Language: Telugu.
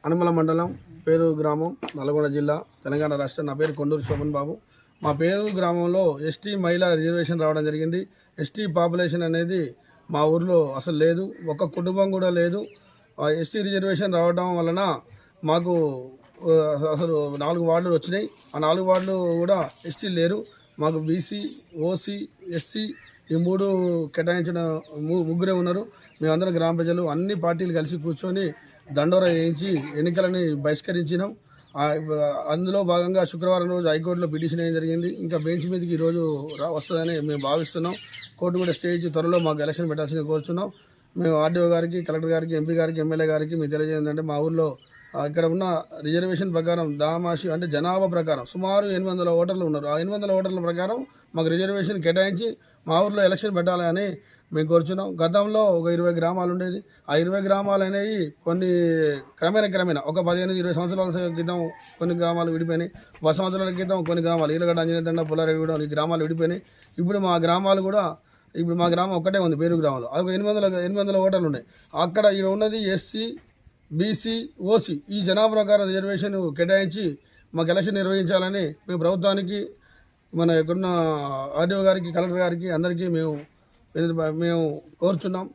అనుమల మండలం పేరూరు గ్రామం నల్గొండ జిల్లా తెలంగాణ రాష్ట్రం. నా పేరు కొండూరు శోభన్ బాబు. మా పేరూరు గ్రామంలో ఎస్టీ మహిళా రిజర్వేషన్ రావడం జరిగింది. ఎస్టీ పాపులేషన్ అనేది మా ఊర్లో అసలు లేదు, ఒక్క కుటుంబం కూడా లేదు. ఎస్టీ రిజర్వేషన్ రావడం వలన మాకు అసలు 4 వార్డులు వచ్చినాయి. ఆ 4 వార్డులు కూడా ఎస్టీ లేరు. మాకు బీసీ, ఓసీ, ఎస్సీ ఈ 3 కేటాయించిన ముగ్గురే ఉన్నారు. మేమందరం గ్రామ ప్రజలు అన్ని పార్టీలు కలిసి కూర్చొని దండోరా వేయించి ఎన్నికలని బహిష్కరించినాం. అందులో భాగంగా శుక్రవారం రోజు హైకోర్టులో పిటిషన్ వేయడం జరిగింది. ఇంకా బెంచ్ మీదకి ఈరోజు వస్తుందని మేము భావిస్తున్నాం. కోర్టు కూడా స్టే ఇచ్చి త్వరలో మాకు ఎలక్షన్ పెట్టాల్సింది కోరుచున్నాం. మేము ఆర్డీఓ గారికి, కలెక్టర్ గారికి, ఎంపీ గారికి, ఎమ్మెల్యే గారికి మీకు తెలియజేయండి, మా ఊళ్ళో ఇక్కడ ఉన్న రిజర్వేషన్ ప్రకారం దామాషి అంటే జనాభా ప్రకారం సుమారు 800 ఓటర్లు ఉన్నారు. ఆ 800 ఓటర్ల ప్రకారం మాకు రిజర్వేషన్ కేటాయించి మా ఊర్లో ఎలక్షన్ పెట్టాలని మేము కోరుచున్నాం. గతంలో ఒక 20 గ్రామాలు ఉండేది. ఆ 20 గ్రామాలు అనేవి కొన్ని క్రమేణా ఒక 15-20 సంవత్సరాల క్రితం కొన్ని గ్రామాలు విడిపోయినాయి. 10 సంవత్సరాల క్రితం కొన్ని గ్రామాలు ఈలగడ్డ, అంజనేతండ, పుల్లారెడ్డిగూడెం ఈ గ్రామాలు విడిపోయినాయి. ఇప్పుడు మా గ్రామం ఒక్కటే ఉంది, పేరు గ్రామంలో. అది 800 ఓటర్లు ఉన్నాయి. అక్కడ ఇక్కడ ఉన్నది ఎస్సీ, బీసీ, ఓసీ ఈ జనాభా ప్రకారం రిజర్వేషన్ కేటాయించి మాకు ఎలక్షన్ నిర్వహించాలని మేము ప్రభుత్వానికి, మన ఇక్కడున్న ఆర్డీఓ గారికి, కలెక్టర్ గారికి అందరికీ మేము కోరుచున్నాం.